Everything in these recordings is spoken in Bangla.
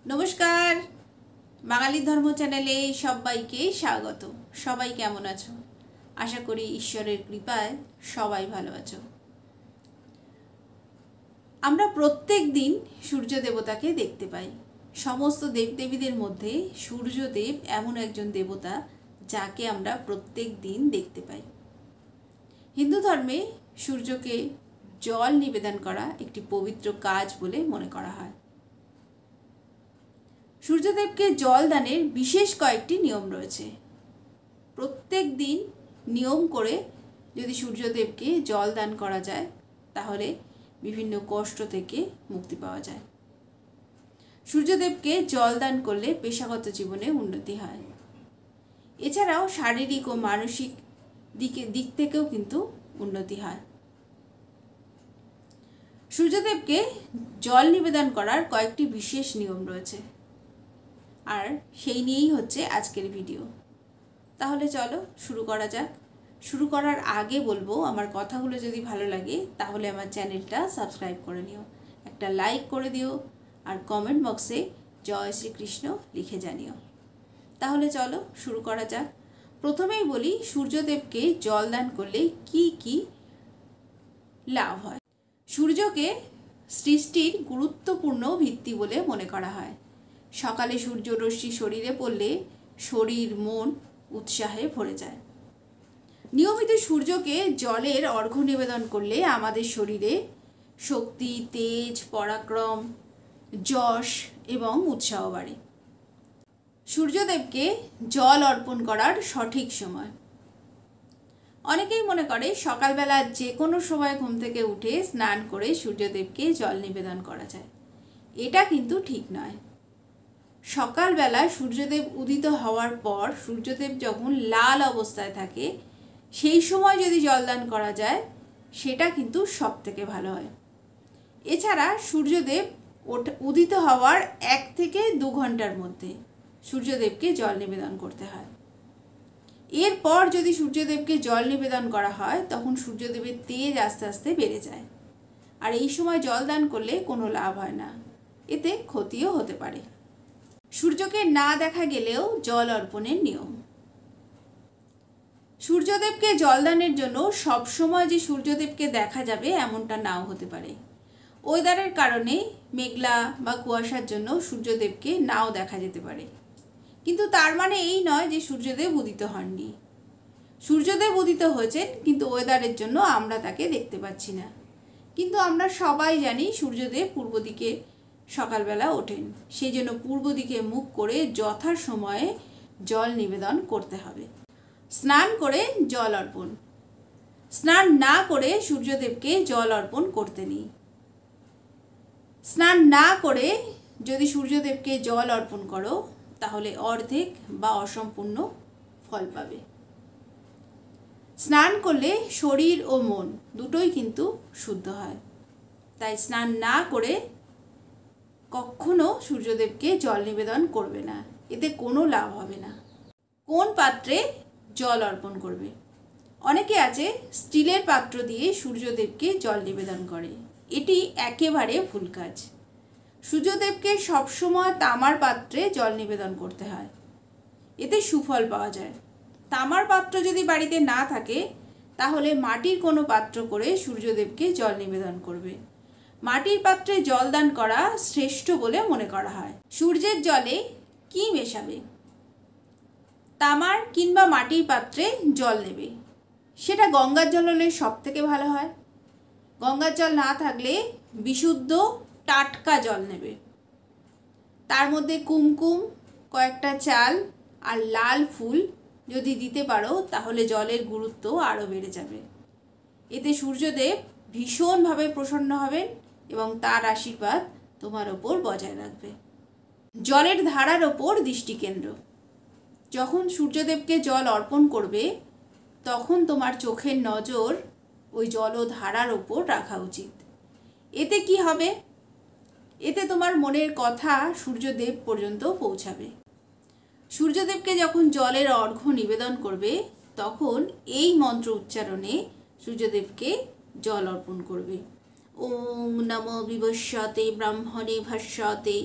নমস্কার, বাঙালি ধর্ম চ্যানেলে সবাইকে স্বাগত। সবাই কেমন আছো? আশা করি ঈশ্বরের কৃপায় সবাই ভালো আছো। আমরা প্রত্যেক দিন সূর্য দেবতাকে দেখতে পাই। সমস্ত দেবদেবীদের মধ্যে সূর্যদেব এমন একজন দেবতা যাকে আমরা প্রত্যেক দিন দেখতে পাই। হিন্দু ধর্মে সূর্যকে জল নিবেদন করা একটি পবিত্র কাজ বলে মনে করা হয়। সূর্যদেবকে জল দানের বিশেষ কয়েকটি নিয়ম রয়েছে। প্রত্যেক দিন নিয়ম করে যদি সূর্যদেবকে জল দান করা যায় তাহলে বিভিন্ন কষ্ট থেকে মুক্তি পাওয়া যায়। সূর্যদেবকে জল দান করলে পেশাগত জীবনে উন্নতি হয়। এছাড়াও শারীরিক ও মানসিক দিক থেকেও কিন্তু উন্নতি হয়। সূর্যদেবকে জল নিবেদন করার কয়েকটি বিশেষ নিয়ম রয়েছে, আর সেই নিয়েই হচ্ছে আজকের ভিডিও। তাহলে চলো শুরু করা যাক। শুরু করার আগে বলবো, আমার কথাগুলো যদি ভালো লাগে তাহলে আমার চ্যানেলটা সাবস্ক্রাইব করে নিও, একটা লাইক করে দিও, আর কমেন্ট বক্সে জয় শ্রীকৃষ্ণ লিখে জানিও। তাহলে চলো শুরু করা যাক। প্রথমেই বলি, সূর্যদেবকে জল দান করলে কি কি লাভ হয়। সূর্যকে সৃষ্টির গুরুত্বপূর্ণ ভিত্তি বলে মনে করা হয়। সকালে সূর্যরশ্মি শরীরে পড়লে শরীর মন উৎসাহে ভরে যায়। নিয়মিত সূর্যকে জলের অর্ঘ্য নিবেদন করলে আমাদের শরীরে শক্তি, তেজ, পরাক্রম, যশ এবং উৎসাহ বাড়ে। সূর্যদেবকে জল অর্পণ করার সঠিক সময়। অনেকেই মনে করে সকালবেলা যে কোনো সময় ঘুম থেকে উঠে স্নান করে সূর্যদেবকে জল নিবেদন করা যায়। এটা কিন্তু ঠিক নয়। সকালবেলা সূর্যদেব উদিত হওয়ার পর সূর্যদেব যখন লাল অবস্থায় থাকে সেই সময় যদি জলদান করা যায় সেটা কিন্তু সব থেকে ভালো হয়। এছাড়া সূর্যদেব উদিত হওয়ার 1 থেকে 2 ঘন্টার মধ্যে সূর্যদেবকে জল নিবেদন করতে হয়। এরপর যদি সূর্যদেবকে জল নিবেদন করা হয় তখন সূর্যদেবের তেজ আস্তে আস্তে বেড়ে যায়, আর এই সময় জলদান করলে কোনো লাভ হয় না, এতে ক্ষতিও হতে পারে। সূর্যকে না দেখা গেলেও জল অর্পণের নিয়ম। সূর্যদেবকে জলদানের জন্য সবসময় যে সূর্যদেবকে দেখা যাবে এমনটা নাও হতে পারে। ওয়েদারের কারণে মেঘলা বা কুয়াশার জন্য সূর্যদেবকে নাও দেখা যেতে পারে, কিন্তু তার মানে এই নয় যে সূর্যদেব উদিত হননি। সূর্যদেব উদিত হয়েছেন, কিন্তু ওয়েদারের জন্য আমরা তাকে দেখতে পাচ্ছি না। কিন্তু আমরা সবাই জানি সূর্যদেব পূর্ব দিকে সকালবেলা ওঠেন, সেই জন্য পূর্ব দিকে মুখ করে যথাসময়ে জল নিবেদন করতে হবে। স্নান করে জল অর্পণ। স্নান না করে সূর্যদেবকে জল অর্পণ করতে নেই। স্নান না করে যদি সূর্যদেবকে জল অর্পণ করো তাহলে অর্ধেক বা অসম্পূর্ণ ফল পাবে। স্নান করলে শরীর ও মন দুটোই কিন্তু শুদ্ধ হয়, তাই স্নান না করে কখনো সূর্যদেবকে জল নিবেদন করবে না, এতে কোনো লাভ হবে না। কোন পাত্রে জল অর্পণ করবে? অনেকে আছে স্টিলের পাত্র দিয়ে সূর্যদেবকে জল নিবেদন করে, এটি একেবারে ভুল কাজ। সূর্যদেবকে সবসময় তামার পাত্রে জল নিবেদন করতে হয়, এতে সুফল পাওয়া যায়। তামার পাত্র যদি বাড়িতে না থাকে তাহলে মাটির কোনো পাত্র করে সূর্যদেবকে জল নিবেদন করবে। মাটির পাত্রে জল দান করা শ্রেষ্ঠ বলে মনে করা হয়। সূর্যের জলে কি মেশাবে? তামার কিংবা মাটির পাত্রে জল নেবে, সেটা গঙ্গার জল হলে সব থেকে ভালো হয়। গঙ্গার জল না থাকলে বিশুদ্ধ টাটকা জল নেবে। তার মধ্যে কুমকুম, কয়েকটা চাল আর লাল ফুল যদি দিতে পারো তাহলে জলের গুরুত্ব আরও বেড়ে যাবে। এতে সূর্যদেব ভীষণভাবে প্রসন্ন হবেন এবং তার আশীর্বাদ তোমার ওপর বজায় রাখবে। জলের ধারার ওপর দৃষ্টিকেন্দ্র। যখন সূর্যদেবকে জল অর্পণ করবে তখন তোমার চোখের নজর ওই জলধারার ওপর রাখা উচিত। এতে কি হবে? এতে তোমার মনের কথা সূর্যদেব পর্যন্ত পৌঁছাবে। সূর্যদেবকে যখন জলের অর্ঘ্য নিবেদন করবে তখন এই মন্ত্র উচ্চারণে সূর্যদেবকে জল অর্পণ করবে। ওম নমো বিভস্যতে ব্রাহ্মণে ভাস্যতে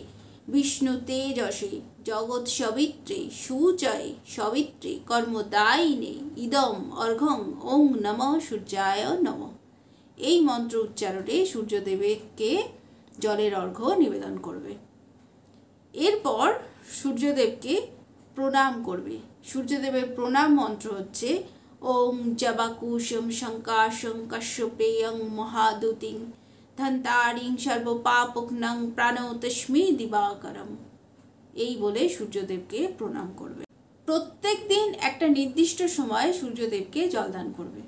विष्णु तेजसे जगत् सवित्रे सुजये सवित्रे कर्मदायिने इदम अर्घं ओं नमः सूर्याय नमः। এই মন্ত্র উচ্চারণে সূর্যদেবকে জলের অর্ঘ্য নিবেদন করবে। এরপর সূর্যদেবকে প্রণাম করবে। সূর্যদেবের প্রণাম মন্ত্র হচ্ছে ওং জবাকুশম শঙ্কাশং কশ্যপেয়ং মহাদুতিং ধন্তারিং সর্বপাপগ্নং প্রাণতস্মি দিবাকরম। এই বলে সূর্যদেবকে প্রণাম করবে। প্রত্যেক দিন একটা নির্দিষ্ট সময় সূর্যদেবকে জলদান করবে।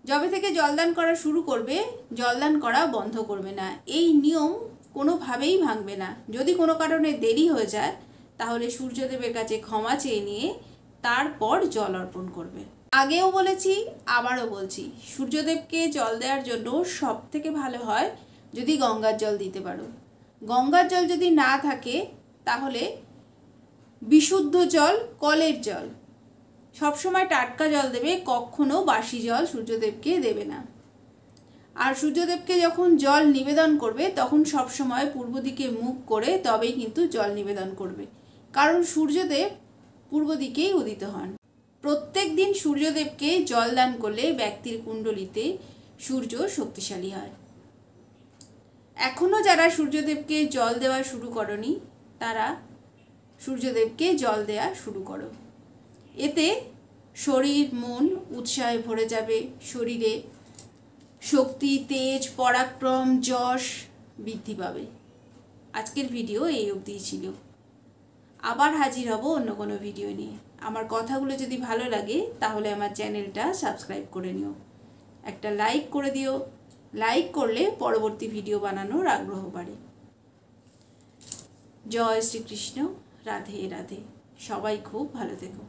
যবে থেকে জলদান করা শুরু করবে, জলদান করা বন্ধ করবে না। এই নিয়ম কোনোভাবেই ভাঙবে না। যদি কোনো কারণে দেরি হয়ে যায় তাহলে সূর্যদেবের কাছে ক্ষমা চেয়ে নিয়ে তারপর জল অর্পণ করবে। আগেও বলেছি, আবারও বলছি, সূর্যদেবকে জল দেওয়ার জন্য সব থেকে ভালো হয় যদি গঙ্গার জল দিতে পারো। গঙ্গার জল যদি না থাকে তাহলে বিশুদ্ধ জল, কলের জল, সবসময় টাটকা জল দেবে, কখনো বাসি জল সূর্যদেবকে দেবে না। আর সূর্যদেবকে যখন জল নিবেদন করবে তখন সবসময় পূর্ব দিকে মুখ করে তবেই কিন্তু জল নিবেদন করবে, কারণ সূর্যদেব পূর্ব দিকেই উদিত হন। প্রত্যেক দিন সূর্যদেবকে জল দান করলে ব্যক্তির কুণ্ডলিতে সূর্য শক্তিশালী হয়। এখনও যারা সূর্যদেবকে জল দেওয়া শুরু করনি তারা সূর্যদেবকে জল দেওয়া শুরু করো। এতে শরীর মন উৎসাহে ভরে যাবে, শরীরে শক্তি, তেজ, পরাক্রম, যশ বৃদ্ধি পাবে। আজকের ভিডিও এই অবধিই ছিল। আবার হাজির হব অন্য কোনো ভিডিও নিয়ে। আমার কথাগুলো যদি ভালো লাগে তাহলে আমার চ্যানেলটা সাবস্ক্রাইব করে নিও, একটা লাইক করে দিও। লাইক করলে পরবর্তী ভিডিও বানানোর আগ্রহ বাড়ে। জয় শ্রীকৃষ্ণ, রাধে রাধে। সবাই খুব ভালো থেকো।